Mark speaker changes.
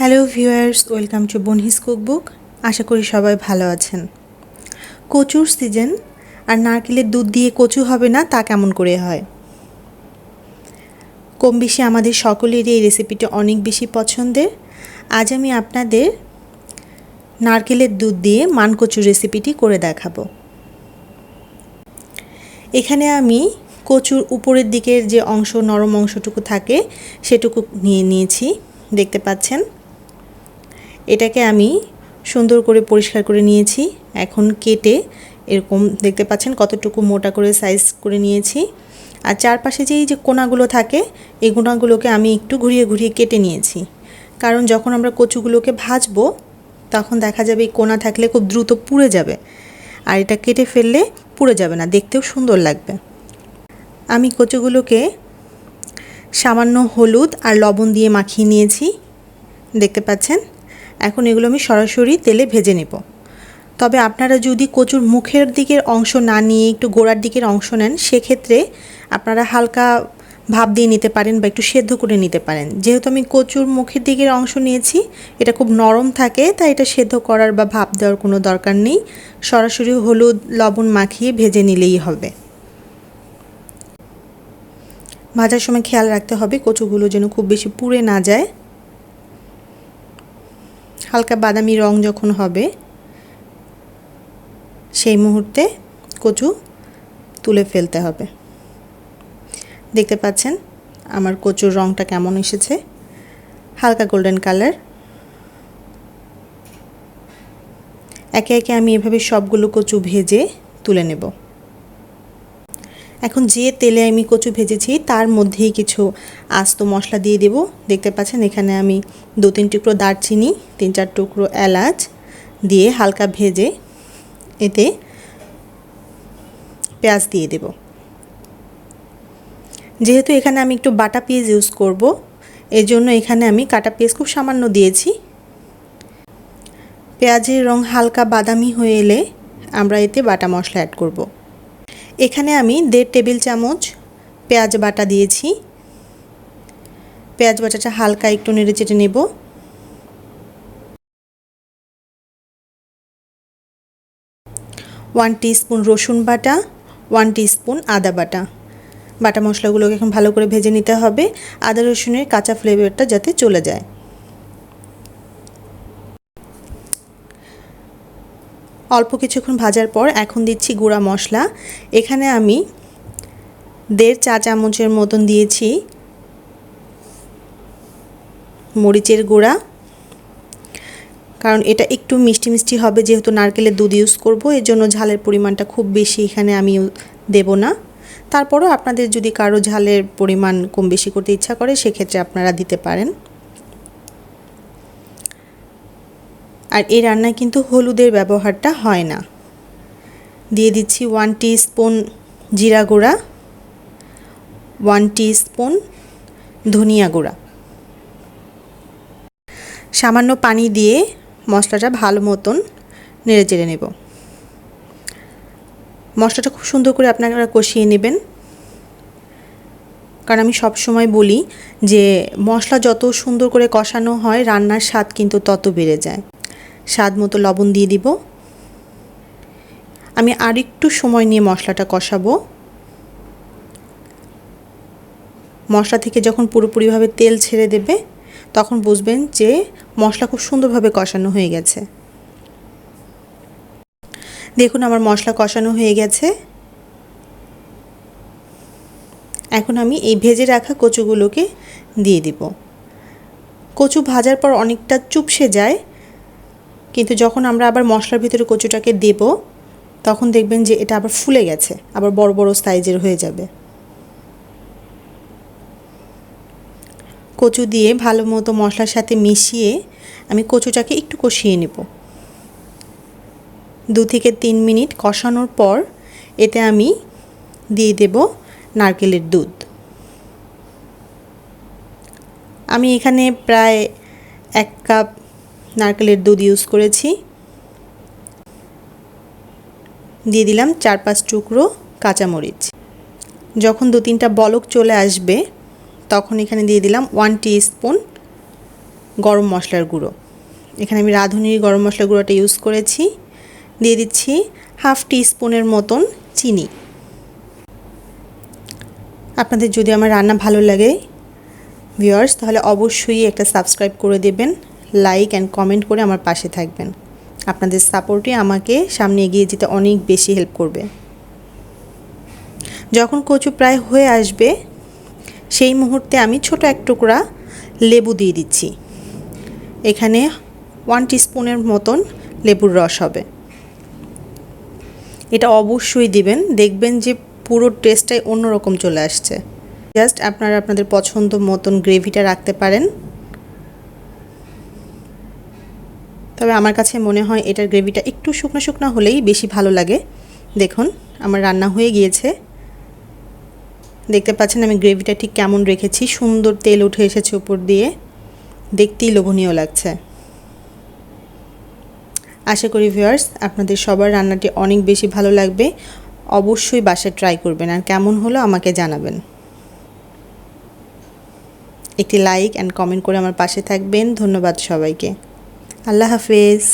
Speaker 1: Hello viewers, welcome to Bonhi'S cookbook. আশা করি সবাই ভালো আছেন। কচুর সিজন, আর নারকেলের দুধ দিয়ে কচু হবে না তা কেমন করে হয়? কম বেশি আমাদের সকলেরই এই রেসিপিটি অনেক বেশি পছন্দের। আজ আমি আপনাদের নারকেলের দুধ দিয়ে মান কচুর রেসিপিটি করে দেখাবো। এখানে আমি কচুর উপরের দিকের যে অংশ, নরম অংশটুকু থাকে সেটুকু নিয়ে নিয়েছি, দেখতে পাচ্ছেন। এটাকে আমি সুন্দর করে পরিষ্কার করে নিয়েছি। এখন কেটে এরকম দেখতে পাচ্ছেন কতটুকু মোটা করে সাইজ করে নিয়েছি। আর চারপাশে যেই যে কোনাগুলো থাকে এই কোনাগুলোকে আমি একটু ঘুরিয়ে ঘুরিয়ে কেটে নিয়েছি, কারণ যখন আমরা কচুগুলোকে ভাজবো তখন দেখা যাবে এই কোনা থাকলে খুব দ্রুত পুড়ে যাবে, আর এটা কেটে ফেললে পুড়ে যাবে না, দেখতেও সুন্দর লাগবে। আমি কচুগুলোকে সামান্য হলুদ আর লবণ দিয়ে মাখিয়ে নিয়েছি, দেখতে পাচ্ছেন। এখন এগুলো আমি সরাসরি তেলে ভেজে নেব। তবে আপনারা যদি কচুর মুখের দিকের অংশ না নিয়ে একটু গোড়ার দিকের অংশ নেন, সেক্ষেত্রে আপনারা হালকা ভাপ দিয়ে নিতে পারেন বা একটু সেদ্ধ করে নিতে পারেন। যেহেতু আমি কচুর মুখের দিকের অংশ নিয়েছি, এটা খুব নরম থাকে, তাই এটা সেদ্ধ করার বা ভাপ দেওয়ার কোনো দরকার নেই। সরাসরি হলুদ লবণ মাখিয়ে ভেজে নিলেই হবে। ভাজার সময় খেয়াল রাখতে হবে কচুগুলো যেন খুব বেশি পুড়ে না যায়। হালকা বাদামি রং যখন হবে সেই মুহূর্তে কচু তুলে ফেলতে হবে। দেখতে পাচ্ছেন আমার কচুর রংটা কেমন এসেছে, হালকা গোল্ডেন কালার। একে একে আমি এভাবে সবগুলো কচু ভেজে তুলে নেব। এখন যে তেলে আমি কচু ভেজেছি তার মধ্যেই কিছু আস্ত মশলা দিয়ে দেব। দেখতে পাচ্ছেন এখানে আমি 2-3 টুকরো দারচিনি, 3-4 টুকরো এলাচ দিয়ে হালকা ভেজে এতে পেঁয়াজ দিয়ে দেব। যেহেতু এখানে আমি একটু বাটা পেঁয়াজ ইউজ করব, এর জন্য এখানে আমি কাটা পেঁয়াজ খুব সামান্য দিয়েছি। পেঁয়াজের রং হালকা বাদামি হয়ে এলে আমরা এতে বাটা মশলা অ্যাড করব। এখানে আমি 1.5 টেবিল চামচ পেঁয়াজ বাটা দিয়েছি। পেঁয়াজ বাটাটা হালকা একটু নেড়ে চেটে নেব। ওয়ান টিস্পুন রসুন বাটা, 1 টিস্পুন আদা বাটা। বাটা মশলাগুলোকে এখন ভালো করে ভেজে নিতে হবে, আদা রসুনের কাঁচা ফ্লেভারটা যাতে চলে যায়। অল্প কিছুক্ষণ ভাজার পর এখন দিচ্ছি গুঁড়া মশলা। এখানে আমি 1.5 চা চামচের মতন দিয়েছি মরিচের গুঁড়া, কারণ এটা একটু মিষ্টি মিষ্টি হবে, যেহেতু নারকেলের দুধ ইউজ করব, এর জন্য ঝালের পরিমাণটা খুব বেশি এখানে আমি দেব না। তারপরও আপনাদের যদি কারো ঝালের পরিমাণ কম বেশি করতে ইচ্ছা করে সেক্ষেত্রে আপনারা দিতে পারেন। আর এই রান্নায় কিন্তু হলুদের ব্যবহারটা হয় না। দিয়ে দিচ্ছি 1 টিস্পুন জিরা গুঁড়া, 1 টিস্পুন ধনিয়া গুঁড়া। সামান্য পানি দিয়ে মশলাটা ভালো মতন নেড়ে চেড়ে নেব। মশলাটা খুব সুন্দর করে আপনারা কষিয়ে নেবেন, কারণ আমি সব সময় বলি যে মশলা যত সুন্দর করে কষানো হয় রান্নার স্বাদ কিন্তু তত বেড়ে যায়। স্বাদ মতো লবণ দিয়ে দিব। আমি আর একটু সময় নিয়ে মশলাটা কষাবো। মশলা থেকে যখন পুরোপুরিভাবে তেল ছেড়ে দেবে তখন বুঝবেন যে মশলা খুব সুন্দরভাবে কষানো হয়ে গেছে। দেখুন আমার মশলা কষানো হয়ে গেছে। এখন আমি এই ভেজে রাখা কচুগুলোকে দিয়ে দিব। কচু ভাজার পর অনেকটা চুপসে যায়, কিন্তু যখন আমরা আবার মশলার ভিতরে কচুটাকে দেব তখন দেখবেন যে এটা আবার ফুলে গেছে, আবার বড় বড় সাইজের হয়ে যাবে। কচু দিয়ে ভালো মতো মশলার সাথে মিশিয়ে আমি কচুটাকে একটু কষিয়ে নেব। 2 থেকে 3 মিনিট কষানোর পর এতে আমি দিয়ে দেব নারকেলের দুধ। আমি এখানে প্রায় 1 কাপ নারকেলের দুধ ইউজ করেছি। দিয়ে দিলাম 4-5 টুকরো কাঁচামরিচ। যখন 2-3টা বলক চলে আসবে তখন এখানে দিয়ে দিলাম 1 টিস্পুন গরম মশলার গুঁড়ো। এখানে আমি রাঁধুনির গরম মশলার গুঁড়োটা ইউজ করেছি। দিয়ে দিচ্ছি হাফ টিস্পুনের মতন চিনি। আপনাদের যদি আমার রান্না ভালো লাগে ভিউয়ার্স, তাহলে অবশ্যই একটা সাবস্ক্রাইব করে দেবেন, লাইক অ্যান্ড কমেন্ট করে আমার পাশে থাকবেন। আপনাদের সাপোর্টই আমাকে সামনে এগিয়ে যেতে অনেক বেশি হেল্প করবে। যখন কচু প্রায় হয়ে আসবে সেই মুহূর্তে আমি ছোট এক টুকরা লেবু দিয়ে দিচ্ছি। এখানে 1 টিস্পুনের মতন লেবুর রস হবে। এটা অবশ্যই দিবেন, দেখবেন যে পুরো টেস্টটাই অন্যরকম চলে আসছে। জাস্ট আপনারা আপনাদের পছন্দ মতন গ্রেভিটা রাখতে পারেন, তবে আমার কাছে মনে হয় এটার গ্রেভিটা একটু শুকনো শুকনো হলেই বেশি ভালো লাগে। দেখুন আমার রান্না হয়ে গিয়েছে, দেখতে পাচ্ছেন আমি গ্রেভিটা ঠিক কেমন রেখেছি, সুন্দর তেল উঠে এসেছে উপর দিয়ে, দেখতেই লোভনীয় লাগছে। আশা করি ভিউয়ার্স আপনাদের সবার রান্নাটি অনেক বেশি ভালো লাগবে। অবশ্যই বাসায় ট্রাই করবেন, আর কেমন হলো আমাকে জানাবেন। একটি লাইক অ্যান্ড কমেন্ট করে আমার পাশে থাকবেন। ধন্যবাদ সবাইকে। আল্লাহ হাফেজ।